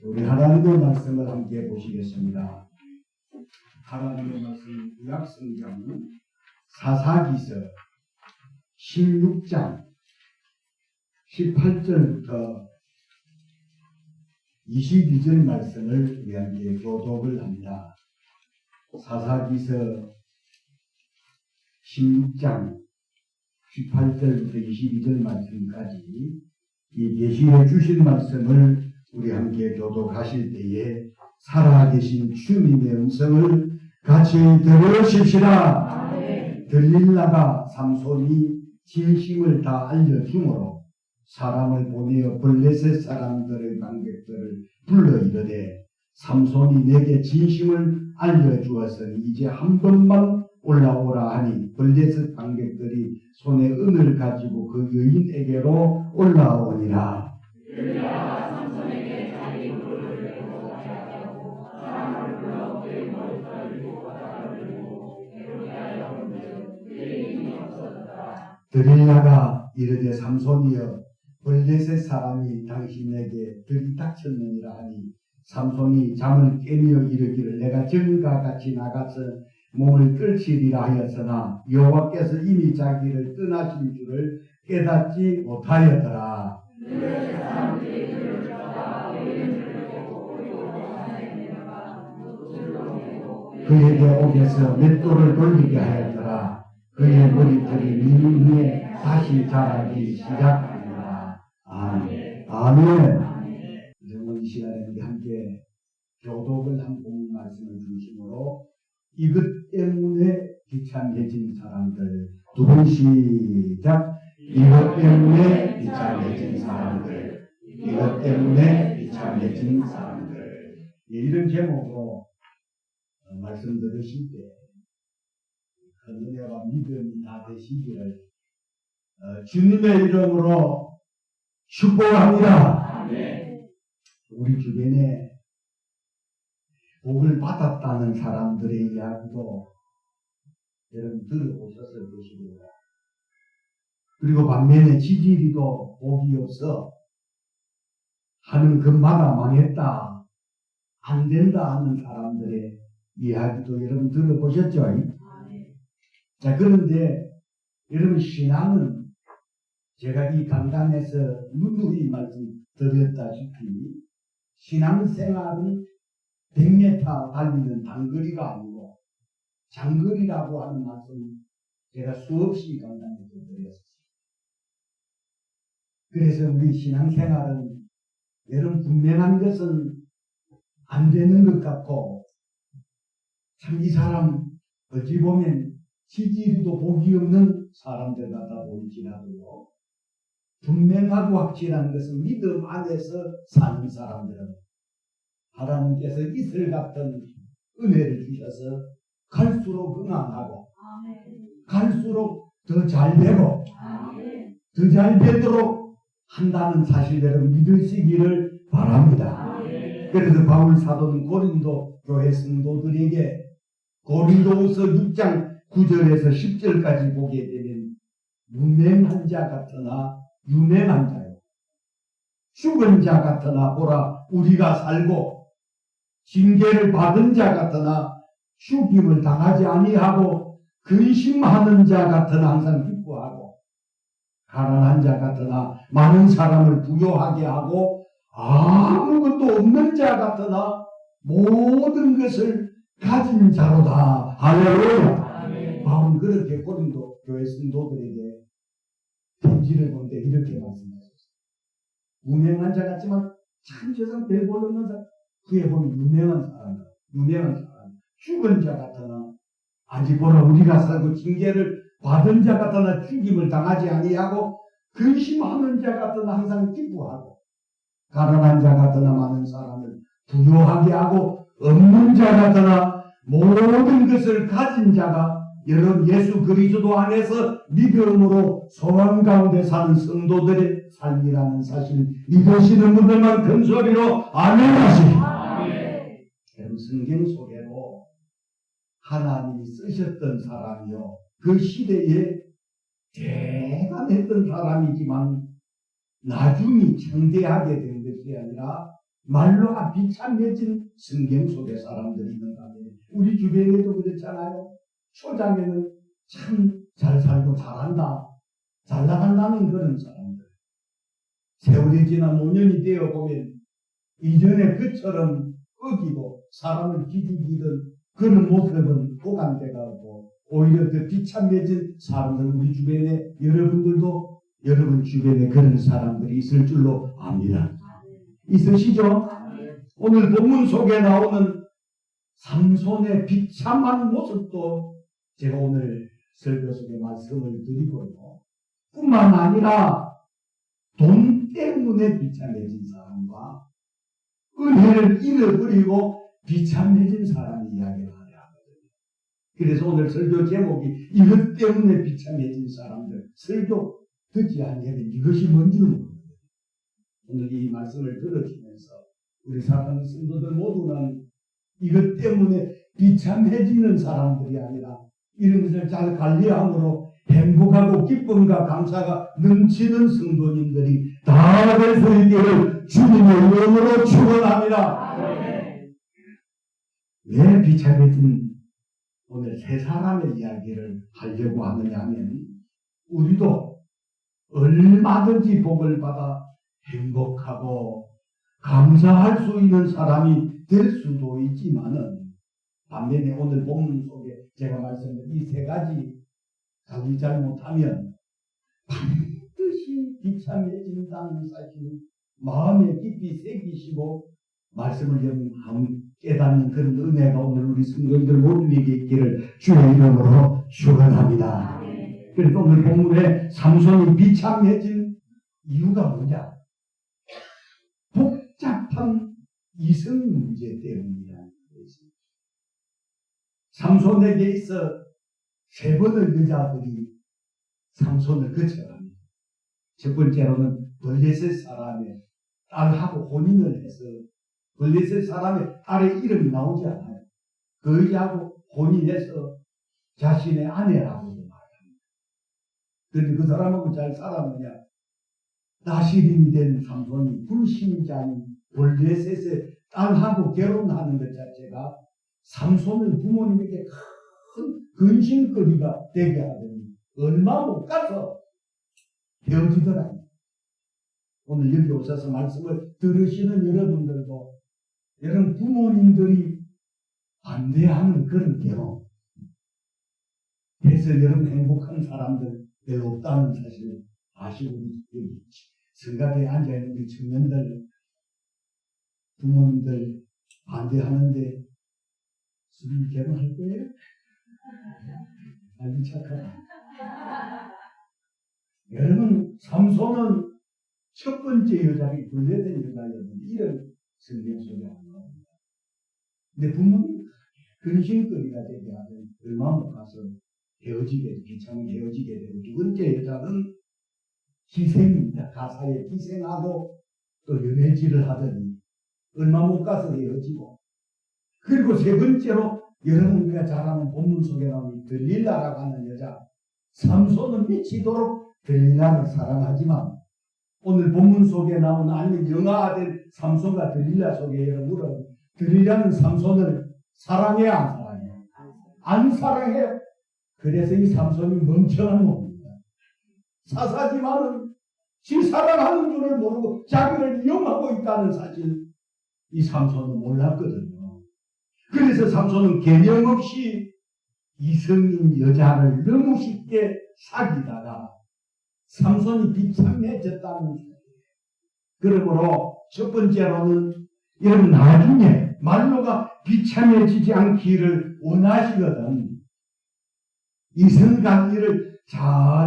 우리 하나님의 말씀을 함께 보시겠습니다. 하나님의 말씀 구약성경 사사기서 16장 18절부터 22절 말씀을 우리 함께 교독을 합니다. 사사기서 16장 18절부터 22절 말씀까지 이 계시해 주신 말씀을 우리 함께 교독하실 때에 살아계신 주님의 음성을 같이 들으십시다. 들릴라가 삼손이 진심을 다 알려주므로 사람을 보내어 블레셋 사람들의 방백들을 불러 이르되 삼손이 내게 진심을 알려주었으니 이제 한 번만 올라오라 하니 블레셋 방백들이 손에 은을 가지고 그 여인에게로 올라오니라. 드릴라가 이르되 삼손이여 블레셋 사람이 당신에게 들이닥쳤느니라 하니 삼손이 잠을 깨며 이르기를 내가 전과 같이 나가서 몸을 끌치리라 하였으나 여호와께서 이미 자기를 떠나신 줄을 깨닫지 못하였더라. 그에게 옥에서 맷돌을 돌리게 하였더라. 그의 머리털이 민 후에 다시 자라기 시작합니다. 아멘. 아멘. 여러분 이 시간에 우리 함께 교독을 한 본 말씀을 중심으로 이것 때문에 비참해진 사람들 두 번 시작. 이것 때문에 비참해진 사람들, 이것 때문에 비참해진 사람들. 이런 제목으로 말씀 들으실 때 은혜와 믿음이 다 되시기를 주님의 이름으로 축복합니다. 아멘. 우리 주변에 복을 받았다는 사람들의 이야기도 여러분 들어보셨을 것입니다. 그리고 반면에 지지리도 복이 없어 하는 것마다 망했다, 안 된다 하는 사람들의 이야기도 여러분 들어보셨죠? 자, 그런데 여러분 신앙은 제가 이 강단에서 누누이 말씀드렸다시피 신앙생활은 100m 달리는 단거리가 아니고 장거리라고 하는 말씀 제가 수없이 강단에서 드렸었어요. 그래서 우리 신앙생활은 여러분 분명한 것은 안 되는 것 같고 참 이 사람 어찌 보면 지지리도 복이 없는 사람들 같아 보일지라도요. 분명하고 확실한 것은 믿음 안에서 사는 사람들은 하나님께서 이슬 같은 은혜를 주셔서 갈수록 응원하고 갈수록 더 잘 되고 더 잘 되도록 한다는 사실 여러분 믿으시기를 바랍니다. 그래서 바울 사도는 고린도 교회 성도들에게 고린도후서 6장 9절에서 10절까지 보게 되면 유명한 자 같으나 유명한 자요 죽은 자 같으나 보라 우리가 살고 징계를 받은 자 같으나 죽임을 당하지 아니하고 근심하는 자 같으나 항상 기뻐하고 가난한 자 같으나 많은 사람을 부요하게 하고 아무것도 없는 자 같으나 모든 것을 가진 자로다. 할렐루야. 바울은 그렇게 고린도 교회 성도들에게 편지를 보는데 이렇게 말씀하셨어요. 유명한 자 같지만 참 세상 별 볼 없는 사람 그에 보면 유명한 사람 죽은 자 같으나 아직 보라 우리가 살고 징계를 받은 자 같으나 죽임을 당하지 아니하고 근심하는 자 같으나 항상 기뻐하고 가난한 자 같으나 많은 사람을 부요하게 하고 없는 자 같으나 모든 것을 가진 자가 여러분 예수 그리스도 안에서 믿음으로 소망 가운데 사는 성도들의 삶이라는 사실 믿으시는 분들만 큰 소리로 아멘 하시기. 여러분 성경 속에도 하나님이 쓰셨던 사람이요 그 시대에 대단했던 사람이지만 나중에 창대하게 된 것이 아니라 말로가 비참해진 성경 속의 사람들이 있는가 하면 우리 주변에도 그렇잖아요. 초장에는 참 잘 살고 잘한다, 잘 나간다는 그런 사람들. 세월이 지나 노년이 되어 보면 이전에 그처럼 어기고 사람을 기죽이던 그런 모습은 보관돼가 없고 오히려 더 비참해진 사람들, 우리 주변에 여러분들도 여러분 주변에 그런 사람들이 있을 줄로 압니다. 있으시죠? 오늘 본문 속에 나오는 삼손의 비참한 모습도 제가 오늘 설교 속에 말씀을 드리고요. 뿐만 아니라 돈 때문에 비참해진 사람과 은혜를 잃어버리고 비참해진 사람이 이야기를 하려 하거든요. 그래서 오늘 설교 제목이 이것 때문에 비참해진 사람들, 설교 듣지 아니하면 이것이 뭔지 모르거든요. 오늘 이 말씀을 들어주면서 우리 사랑하는 성도들 모두는 이것 때문에 비참해지는 사람들이 아니라 이런 것을 잘 관리함으로 행복하고 기쁨과 감사가 넘치는 성도님들이 다 될 수 있기를 주님의 이름으로 축원합니다. 왜 비참해진 오늘 세 사람의 이야기를 하려고 하느냐 하면 우리도 얼마든지 복을 받아 행복하고 감사할 수 있는 사람이 될 수도 있지만은 반면에 오늘 본문 속에 제가 말씀드린 이 세 가지 관리 잘못하면 반드시 비참해진다는 사실을 마음에 깊이 새기시고 말씀을 영감 깨닫는 그런 은혜가 오늘 우리 성도님들 모두에게 있기를 주의 이름으로 축원합니다. 그래서 오늘 본문에 삼손이 비참해진 이유가 뭐냐? 복잡한 이성 문제 때문이라는 것입니다. 삼손에게 있어 세 번의 여자들이 삼손을 거쳐갑니다. 첫 번째로는 블레셋 사람의 딸하고 혼인을 해서 블레셋 사람의 딸의 이름이 나오지 않아요. 그 여자하고 혼인해서 자신의 아내라고도 말합니다. 그런데 그 사람하고 잘 살았느냐? 나시린이 된 삼손이 불신자인 블레셋의 딸하고 결혼하는 것 자체가 삼손은 부모님에게 큰 근심거리가 되게 하더니 얼마 못 가서 헤어지더라. 오늘 여기 오셔서 말씀을 들으시는 여러분들도 여러분 부모님들이 반대하는 그런 결혼, 그래서 여러분 행복한 사람들 별로 없다는 사실을 아시고 여기 성가대에 앉아있는 우리 청년들 부모님들 반대하는데 수리 결혼할 거예요? 아주 착하다. 여러분 삼손은 첫 번째 여자가 블레셋 여자였는데 이런 성경 속에 안 나옵니다. 근데 부모님 근심거리가 되게 하면 얼마 못 가서 비참하게 헤어지게 되고 두 번째 여자는 희생입니다. 가사에 희생하고 또 연애질을 하더니 얼마 못 가서 헤어지고 그리고 세 번째로 여러분과 잘 아는 본문 속에 나오는 들릴라라고 하는 여자 삼손은 미치도록 들릴라를 사랑하지만 오늘 본문 속에 나오는 아니면 영화화된 삼손과 들릴라 속에 여러분은 들릴라는 삼손을 사랑해요 안 사랑해요? 안 사랑해요. 그래서 이 삼손이 멍청한 놈입니다. 사사지만은 지 사랑하는 줄을 모르고 자기를 이용하고 있다는 사실 이 삼손은 몰랐거든요. 그래서 삼손은 개념 없이 이성인 여자를 너무 쉽게 사귀다가 삼손이 비참해졌다는 거예요. 그러므로 첫 번째로는 이런 나중에 말로가 비참해지지 않기를 원하시거든. 이성관리를 잘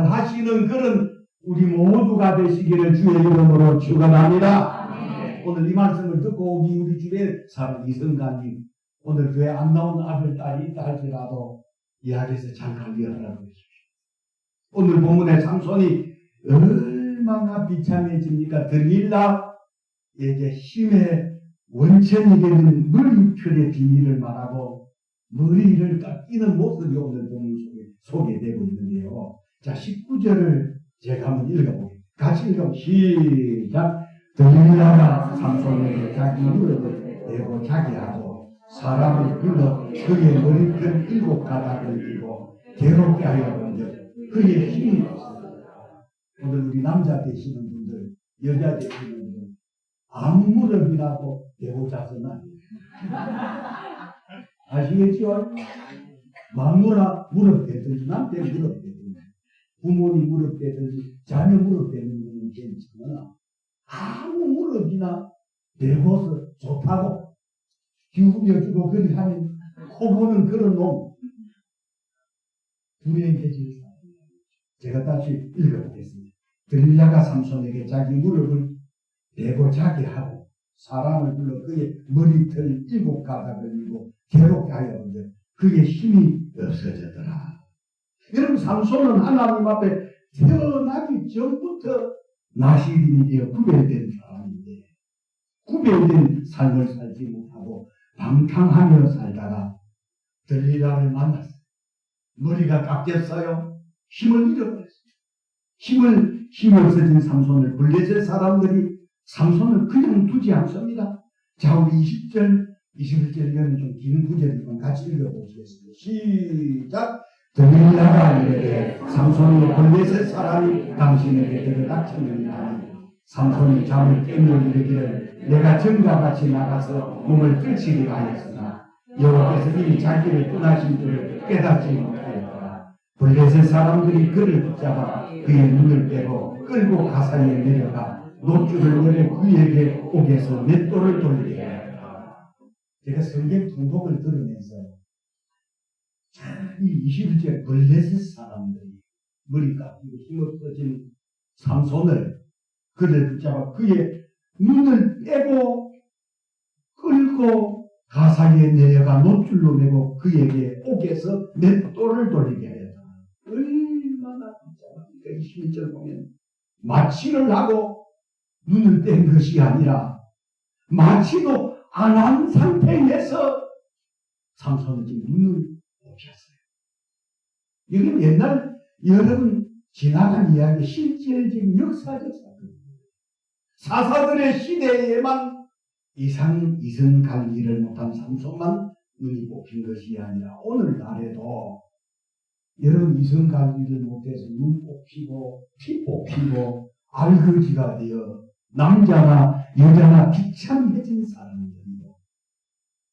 하시는 그런 우리 모두가 되시기를 주의 이름으로 축원합니다. 오늘 이 말씀을 듣고 우리 집에 사는 이성관리 오늘 교회 안 나온 아들, 딸이 있다 할지라도 이야기해서 잘 관리하라고 해주십시오. 오늘 본문의 삼손이 얼마나 비참해집니까? 들릴라에게 힘의 원천이 되는 머리털의 비밀을 말하고 머리를 깎이는 모습이 오늘 본문 속에 소개되고 있는데요. 자, 19절을 제가 한번 읽어보겠습니다. 같이 읽어보시죠. 시작. 들릴라가 삼손에게 자기 무릎을 대고 자기하고 사람을 불러 그의 머리끈 7가닥을 들고 괴롭게 하여 본즉 그의 힘이 없었다. 오늘 우리 남자 되시는 분들, 여자 되시는 분들 아무 무릎이라도 대고 자서는 안 돼요. 아시겠죠? 마누라 무릎 대든지 남편 무릎 대든지 부모님 무릎 대든지 자녀 무릎 대는 분은 괜찮으나 아무 무릎이나 대고서 좋다고 기우겨주고 그리 하면 코 보는 그런 놈 불행해질 사람이에요. 제가 다시 읽어보겠습니다. 들릴라가 삼손에게 자기 무릎을 대고 자게 하고 사람을 불러 그의 머리털 7가닥을 들고 괴롭게 하여 본즉 그의 힘이 없어졌더라. 여러분 삼손은 하나님 앞에 태어나기 전부터 나시린이 되어 구별된 사람인데 구별된 삶을 살지 못하고 방탕하며 살다가 들릴라를 만났어요. 머리가 깎였어요. 힘을 잃어버렸어요. 힘이 없어진 삼손을 블레셋 사람들이 삼손을 그냥 두지 않습니다. 자, 우리 20절, 21절에는 좀 긴 구절이지만 같이 읽어보시겠습니다. 시작! 들릴라가 이르되 삼손이 블레셋 사람이 당신에게 들어닥쳤느니라. 삼손이 잠을 깨며 이르기를 내가 전과 같이 나가서 몸을 떨치리라 하였으나 여호와께서 이미 자기를 떠나신 줄을 깨닫지 못하였더라. 블레셋 사람들이 그를 붙잡아 그의 눈을 빼고 끌고 가사에 내려가 노줄을 내려 그에게 옥에서 맷돌을 돌리게 하였다. 제가 성경 통독을 들으면서 이 21절 블레셋 사람들이 머리 깎이고 힘없어진 삼손을 그를 붙잡아 그의 눈을 빼고 끌고 가사에 내려가 노줄로 메고 그에게 옥에서 맷돌을 돌리게 하였다. 얼마나 복잡합니까? 21절 보면 마취를 하고 눈을 뗀 것이 아니라 마취도 안 한 상태에서 삼손은 지금 눈을 뽑혔어요. 이건 옛날 여러분 지나간 이야기 실질적인 역사적 사건입니다. 사사들의 시대에만 이승갈 일을 못한 삼손만 눈이 뽑힌 것이 아니라 오늘날에도 여러분 이승갈 일을 못해서 눈 뽑히고 피 뽑히고 알거지가 되어 남자나 여자나 비참해진 사람들이고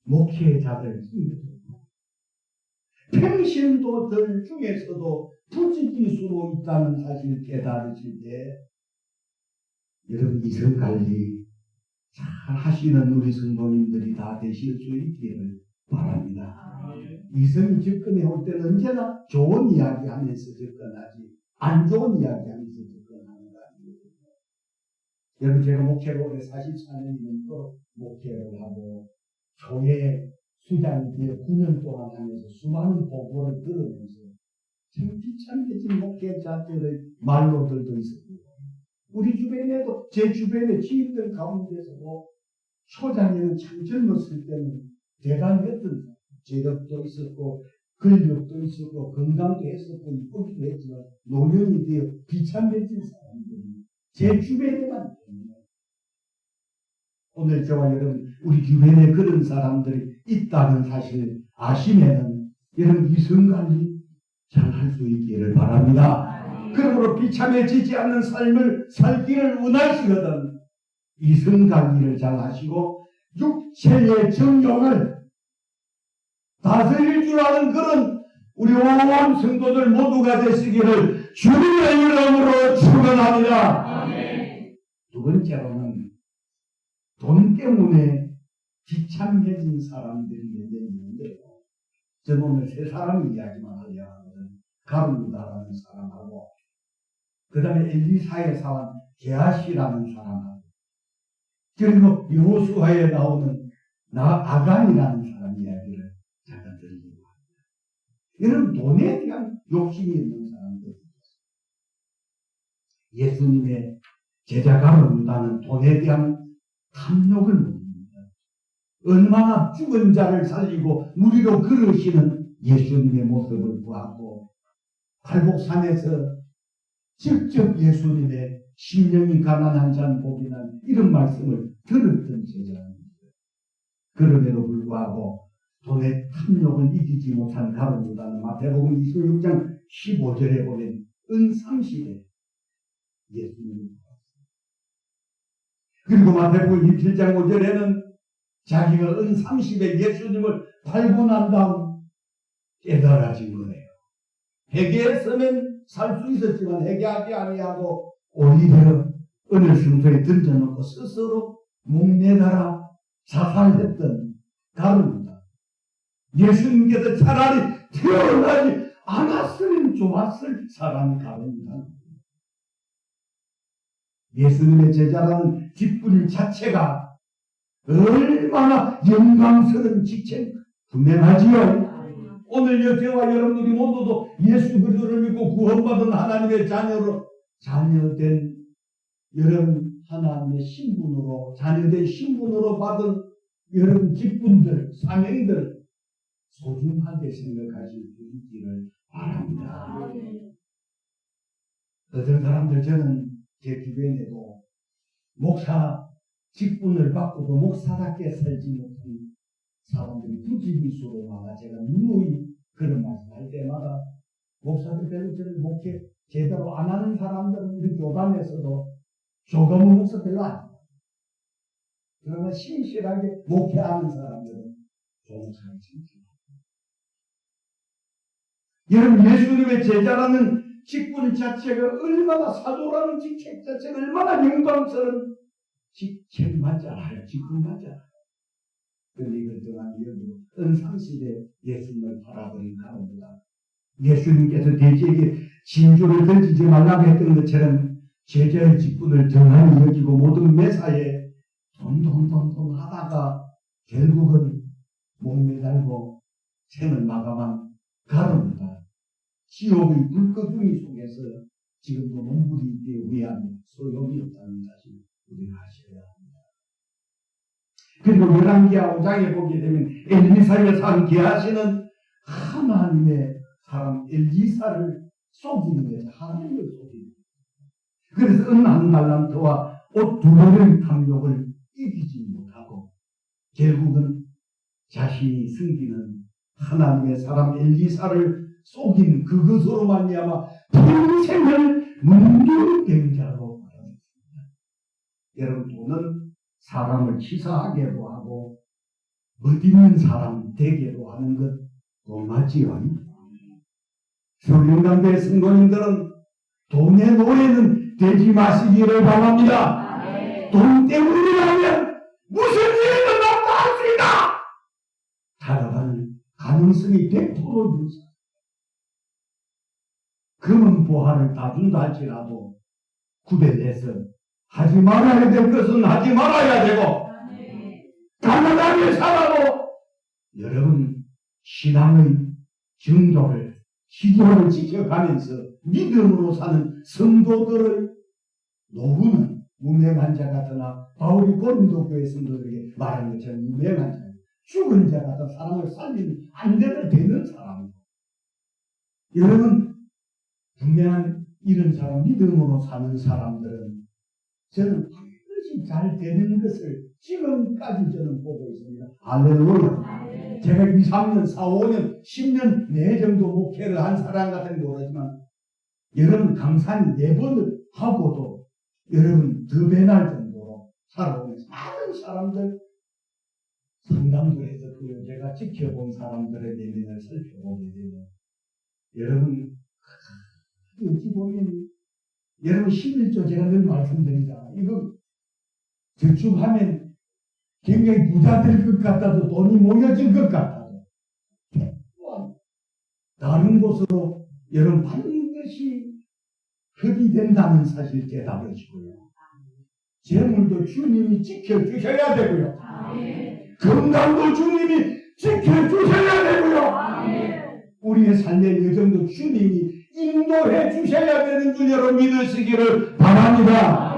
목회자들 힘들고 평신도들 중에서도 부지기수로 있다는 사실을 깨달으실 때 여러분 이성관리 잘 하시는 우리 성도님들이 다 되실 수 있기를 바랍니다. 이성이 접근해 올 때는 언제나 좋은 이야기 하면서 접근하지 안 좋은 이야기 하면서 접근하는 거 아니거든요. 여러분 제가 목회를 올해 44년이면 또 목회를 하고 교회 수장이 되어 9년 동안 하면서 수많은 보고를 들으면서 참 비참해진 목회자들의 말로들도 있습니다. 우리 주변에도 제 주변의 지인들 가운데서도 초장에는 참 젊었을 때는 대단했던 재력도 있었고 근력도 있었고 건강도 했었고 이쁘기도 했지만 노년이 되어 비참해진 사람들이 제 주변에만 있습니다. 오늘 저와 여러분 우리 주변에 그런 사람들이 있다는 사실을 아시면은 여러분 이성관리 잘 할 수 있기를 바랍니다. 그러므로 비참해지지 않는 삶을 살기를 원하시거든 이성관리를 잘 하시고 육체의 정욕을 다스릴 줄 아는 그런 우리 온 성도들 모두가 되시기를 주님의 이름으로 축원합니다. 두 번째로는 돈 때문에 비참해진 사람들이 몇 명 있는데요. 저는 오늘 세 사람 이야기만 하려 하거든. 가룟유다라는 사람하고 그 다음에 엘리사의 사람 게하시라는 사람하고 그리고 여호수아에 나오는 아간이라는 사람 이야기를 잠깐 드리려고 합니다. 여러분 돈에 대한 욕심이 있는 사람들 예수님의 제자 가룟유다는 돈에 대한 탐욕을 봅니다. 얼마나 죽은 자를 살리고 무리로 걸으시는 예수님의 모습을 보았고 팔복산에서 직접 예수님의 심령이 가난한 자는 복이 난 이런 말씀을 들었던 제자입니다. 그럼에도 불구하고 돈의 탐욕을 이기지 못한 가룟 유다는 마태복음 26장 15절에 보면 은 30에 예수님을 봤습니다. 그리고 마태복음 27장 5절에는 자기가 은 30에 예수님을 팔고 난 다음 깨달아진 거예요. 회개했으면 살 수 있었지만 회개하지 아니하고 오히려 은을 승소에 던져놓고 스스로 목매달아 자살했던 가룟유다. 예수님께서 차라리 태어나지 않았으면 좋았을 사람이 가룟유다. 예수님의 제자라는 직분 자체가 얼마나 영광스러운 직책 분명하지요. 오늘 저와 여러분들이 모두도 예수 그리스도를 믿고 구원받은 하나님의 자녀된 여러분 하나님의 신분으로 자녀된 신분으로 받은 여러분 직분들 사명들 소중하게 생각하실 수 있기를 바랍니다. 어떤 사람들 저는 제 주변에도 목사 직분을 받고도 목사답게 살지 못한 사람들이 부지기수로 많아. 제가 누누이 그런 말씀할 때마다 목사들 별로 저를 목회 제대로 안 하는 사람들은 우리 교단에서도 조금은 목사 별로 안 해요. 그러나 신실하게 목회하는 사람들은 종사를 지킵니다. 여러분 예수님의 제자라는 직분 자체가 얼마나 사도라는 직책 자체가 얼마나 영광스러운 직책 맞잖아요. 직분 맞잖아요. 그런데 이걸 동안 여기 은상시대 예수님을 바라보는 가운데다 예수님께서 돼지에게 진주를 던지지 말라고 했던 것처럼 제자의 직분을 정한히 여기고 모든 매사에 돈 하다가 결국은 목매달고 생을 마감한 가룟유다. 지옥의 불거둥이 속에서 지금도 몸부림에 의한 소용이 없다는 사실 우리가 아셔야 합니다. 그리고 열왕기하 5장에 보게 되면 엘리사에서 한 계하시는 하나님의 사람 엘리사를 속이는 거죠. 하나님을 속이는 거죠. 그래서 은 한 달란트와 옷 2벌의 탐욕을 이기지 못하고 결국은 자신이 숨기는 하나님의 사람 엘리사를 속인 그것으로 말미암아 평생을 문둥된 자로 말합니다. 여러분 돈은 사람을 치사하게도 하고 멋있는 사람 되게도 하는 것 동하지요. 성령당대 성도님들은 돈의 노예는 되지 마시기를 바랍니다. 돈 때문이라면 무슨 일이든 다 할 수 있다. 살아갈 가능성이 100% 있습니다. 금은 보화를 다 준다 할지라도 구별해서 하지 말아야 될 것은 하지 말아야 되고 가난하게 살아도 여러분 신앙의 정도를 기도를 지켜가면서 믿음으로 사는 성도들의 노후는 무명한 자 같으나 바울이 고린도 교회 성도들에게 말한 것처럼 무명한 자 죽은 자 같은 사람을 살리는 안되는 되는 사람. 여러분 분명한 이런 사람 믿음으로 사는 사람들은 저는 반드시 잘 되는 것을 지금까지 저는 보고 있습니다. 할렐루야. 제가 2, 3년, 4, 5년, 10년 내 정도 목회를 한 사람 같은 게 모르지만 여러분 강산 4번을 하고도 여러분 더 배날 정도로 살아오면서 많은 사람들 상담소에서 그 제가 지켜본 사람들의 내면을 살펴보게 되면 여러분 어찌 보면 여러분 11조 제가 늘 말씀드리잖아. 이거 저축하면 굉장히 부자 될 것 같아도 돈이 모여질 것 같아도 다른 곳으로 여러분 반드시 흡이 된다는 사실 깨달으시고요. 재물도 주님이 지켜주셔야 되고요. 건강도 주님이 지켜주셔야 되고요. 우리의 삶의 여정도 주님이 인도해 주셔야 되는 줄 여러분 믿으시기를 바랍니다.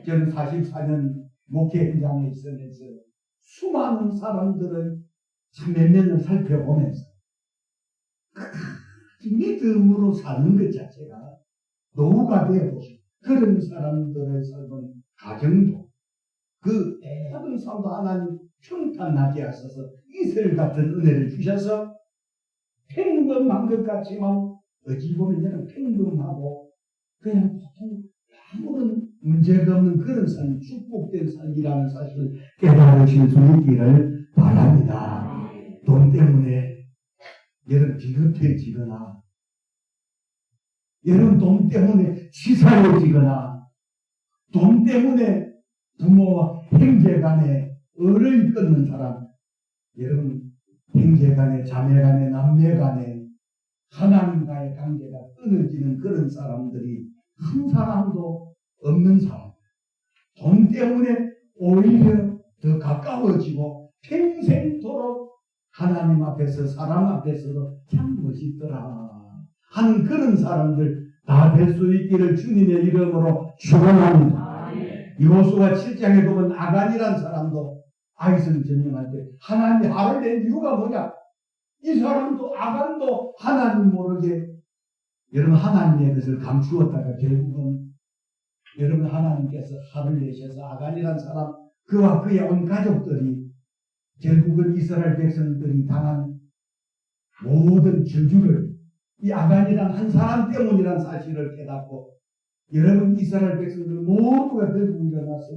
저는 44년 목회 현장에 있으면서 수많은 사람들의 참면면을 살펴보면서 믿음으로 사는 것 자체가 노후가 되어보시고 그런 사람들의 삶은 가정도 그 모든 삶도 하나님 평탄하게 하셔서 이슬 같은 은혜를 주셔서 평범한 것 같지만 어찌 보면 저는 평범하고 그냥 보통 아무런 문제가 없는 그런 삶, 축복된 삶이라는 사실을 깨달으실 수 있기를 바랍니다. 돈 때문에 여러분 비겁해지거나 여러분 돈 때문에 치사해지거나 돈 때문에 부모와 형제 간에 을을 끊는 사람, 여러분 형제 간에 자매 간에 남매 간에 하나님과의 관계가 끊어지는 그런 사람들이 한 사람도 없는 사람. 돈 때문에 오히려 더 가까워지고 평생토록 하나님 앞에서 사람 앞에서도 참 멋있더라 하는 그런 사람들 다 될 수 있기를 주님의 이름으로 축원합니다. 여호수아 7장에 보면 아간이라는 사람도 아이성 전쟁할 때 하나님이 화를 낸 이유가 뭐냐? 이 사람도 아간도 하나님 모르게 여러분 하나님의 것을 감추었다가 결국은 여러분 하나님께서 화를 내셔서 아간이라는 사람 그와 그의 온 가족들이 결국은 이스라엘 백성들이 당한 모든 저주를 이 아간이라는 한 사람 때문이라는 사실을 깨닫고 여러분 이스라엘 백성들 모두가 결국 일어나서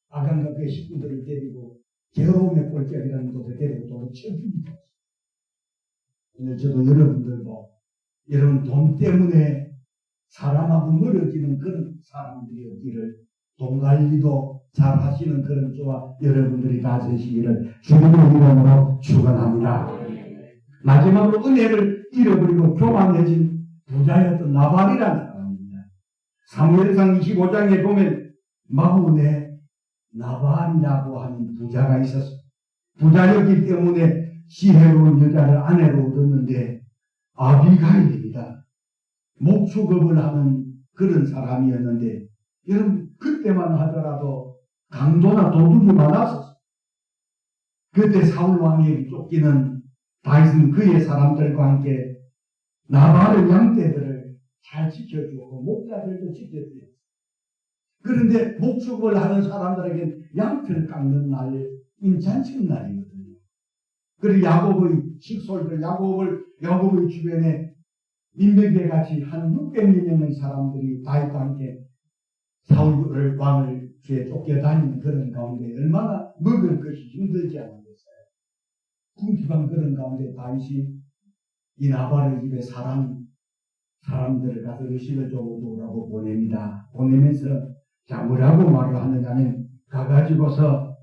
아간과 그의 식구들을 데리고 게르홈의 골짜기라는 곳에 데리고 또 쳐줍니다. 오늘 저도 여러분들도 여러분 돈 때문에 사람하고 멀어지는 그런 사람들이 없기를 돈 관리도 잘 하시는 그런 저와 여러분들이 다 되시기를 주님의 이름으로 축원합니다. 마지막으로 은혜를 잃어버리고 교만해진 부자였던 나발이라는 사람입니다. 사무엘상 25장에 보면 마훈에 나발이라고 하는 부자가 있었습니다. 부자였기 때문에 지혜로운 여자를 아내로 얻었는데 아비가일입니다. 목축업을 하는 그런 사람이었는데 여러분 그때만 하더라도 강도나 도둑이 많았었어요. 그때 사울 왕에게 쫓기는 다윗은 그의 사람들과 함께 나발의 양떼들을 잘 지켜주고 목자들도 지켜줘요. 그런데 목축을 하는 사람들에게는 양털 깎는 날인 잔칫날이거든요. 그리고 야곱의 식솔들, 야곱의 주변에 민병대 같이 한 600여 명의 사람들이 다윗과 함께 사울 왕을 쫓겨다니는 그런 가운데 얼마나 먹을 것이 힘들지 않았겠어요. 궁핍한 그런 가운데 다윗이 이 나발의 집에 사람들을 가서 의식을 주고 오라고 보냅니다. 보내면서 자 뭐라고 말을 하느냐면 가가지고서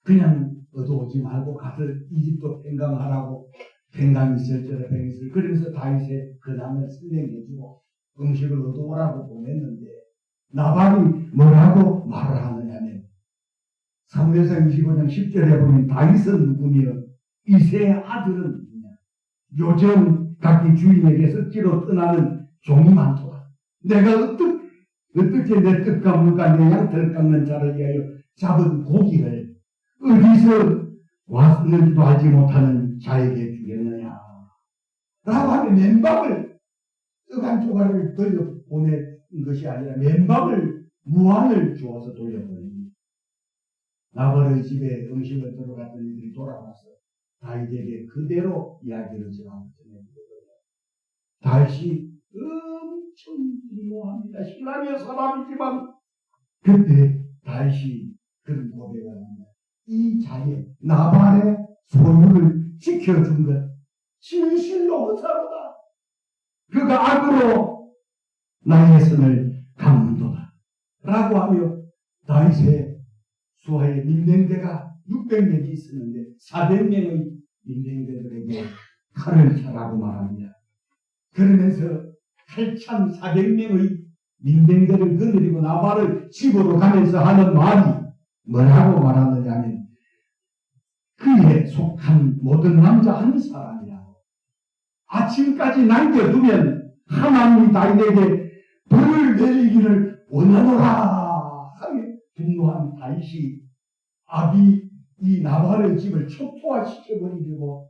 그냥 얻어오지 말고 가서 이집도 팽강하라고 팽강이 있을지라 팽했을 그러면서 다윗의 근황을 설명해주고 음식을 얻어오라고 보냈는데 나발이 뭐라고 말을 하느냐면 사무엘상 25장 10절에 보면 다윗은 누구며 이새의 아들은 누구냐 요즘 각기 주인에게 썩지로 떠나는 종이 많도다. 내가 어떻게 내 뜻과 물과 내 양털 깎는 자를 위하여 잡은 고기를 어디서 왔는지도 알지 못하는 자에게 주겠느냐 라고 하면 맨밥을 떡 한 조각을 돌려보낸 것이 아니라 맨밥을 무한을 주어서 돌려보냅니다. 나발의 집에 음식을 들어갔던 이들이 돌아와서 다윗에게 그대로 이야기를 전합니다. 다윗이 엄청 분노합니다. 신하의 사람이지만 그때 다윗이 그런 고백을 합니다. 이 자의 나발의 소유를 지켜준 것 진실로 의사로다. 그가 악으로 나의 선을 갚는도다 라고 하며 다윗의 수하의 민병대가 600명이 있었는데 400명의 민병대들에게 칼을 차라고 말합니다. 그러면서 칼찬 400명의 민병대를 거느리고 나발을 집으로 가면서 하는 말이 뭐라고 말하느냐면 그에 속한 모든 남자 한 사람이라고 아침까지 남겨두면 하나님이 다윗에게 벌을 내리기를 원하노라 하며 분노한 다윗이 이 나발의 집을 촉토화시켜버리려고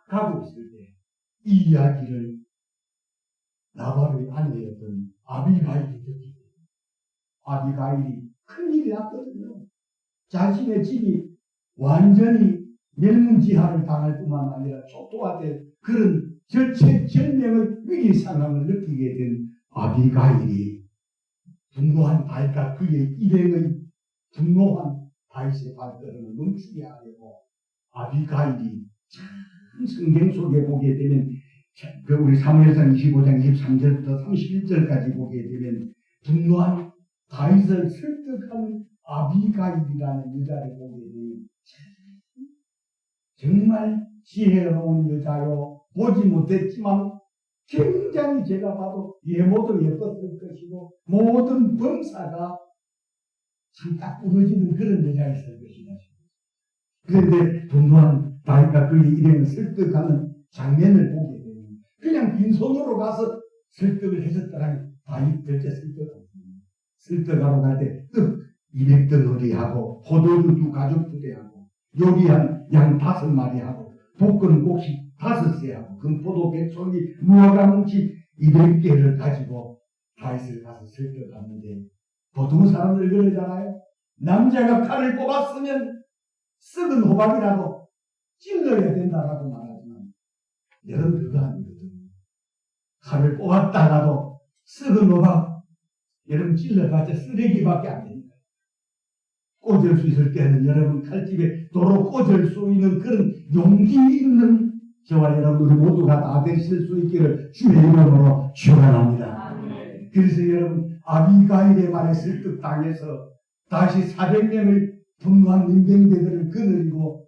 가고 있을 때 이 이야기를 나발의 아내였던 아비가일이 듣기 아비가일이 큰일이 났거든요. 자신의 집이 완전히 멸문지하를 당할 뿐만 아니라 초토화될 그런 절체절명의 위기 상황을 느끼게 된 아비가일이 분노한 다윗과 그의 일행의 분노한 다윗의 발걸음을 멈추게 하려고 아비가일이 참 성경 속에 보게 되면 우리 사무엘상 25장 23절부터 31절까지 보게 되면 분노한 다윗을 설득한 아비가일이라는 여자를 보게 되면 정말 지혜로운 여자요, 보지 못했지만 굉장히 제가 봐도 외모도 예뻤을 것이고 모든 범사가 참 딱 부러지는 그런 여자였을 것이다. 그런데 분노한 다윗과 그의 일행을 설득하는 장면을 보게 되면 그냥 빈손으로 가서 설득을 했었더라면 다윗 절대 설득하러 갈 때 떡 200덩어리하고 포도주 2가죽부대하고 요리한 양 5마리하고 볶은 곡식 5새하고 금포도 100송이 무화과 뭉치 200개를 가지고 다윗을 가서 설득하는데 보통 사람들 그러잖아요. 남자가 칼을 뽑았으면 썩은 호박이라도 찔러야 된다라고 말하지만 여러분 그거 아니거든요. 칼을 뽑았다가도 썩은 호박 여러분 찔러봤자 쓰레기밖에 안 됩니다. 꽂을 수 있을 때는 여러분 칼집에 도로 꽂을 수 있는 그런 용기 있는 저와 여러분들 모두가 다 되실 수 있기를 주의 이름으로 축원합니다. 그래서 여러분 아비가일의 말에 설득당해서 다시 400명의 분노한 민병대들을 거느리고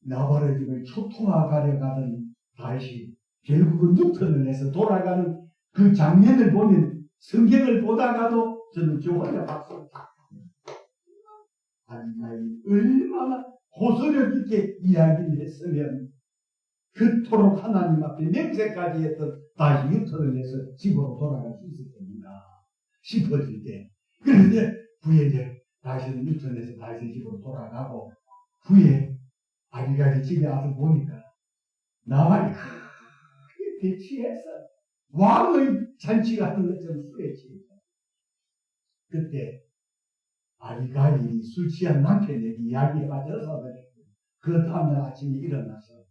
나발의 집을 초토화가려 가던 다시 결국은 유턴을 해서 돌아가는 그 장면을 보면 성경을 보다가도 저는 저 혼자 박수를 아비가일이 얼마나 호소력 있게 이야기를 했으면 그토록 하나님 앞에 맹세까지 했던 다시 유턴을 해서 집으로 돌아갈 수 있을 겁니다. 싶어질 때. 그런데 후에 이제 다시는 유턴해서 다시 집으로 돌아가고 후에 아비가일이 집에 와서 보니까 나발이 크게 취해서 왕의 잔치가 하는 것처럼 술에 취했다. 그때 아비가일이 술 취한 남편에게 이야기에 빠져서 그 다음날 아침에 일어나서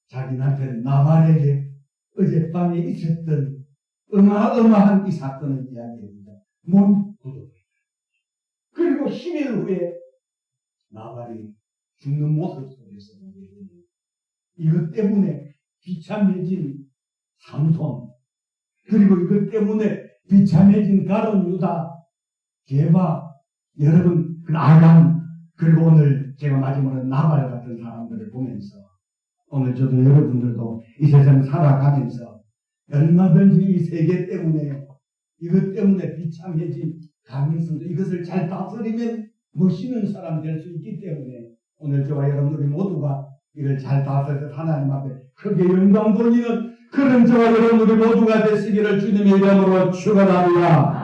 자기 남편 나발에게 어젯밤에 있었던 어마어마한 이 사건을 이야기합니다. 몸이 굳어버렸다. 그리고 10일 후에 나발이 죽는 모습 속에서 보게 되는 이것 때문에 비참해진 삼손, 그리고 이것 때문에 비참해진 가론 유다, 게바, 여러분 그 아간, 그리고 오늘 제가 마지막으로 나발 같은 사람들을 보면서 오늘 저도 여러분들도 이 세상 살아가면서 얼마든지 이 세계 때문에 이것 때문에 비참해진 가능성도 이것을 잘 다스리면 멋있는 사람 될 수 있기 때문에 오늘 저와 여러분들이 모두가 이걸 잘 다스려서 하나님 앞에 크게 영광 돌리는 그런 저와 여러분들이 모두가 되시기를 주님의 이름으로 축원합니다.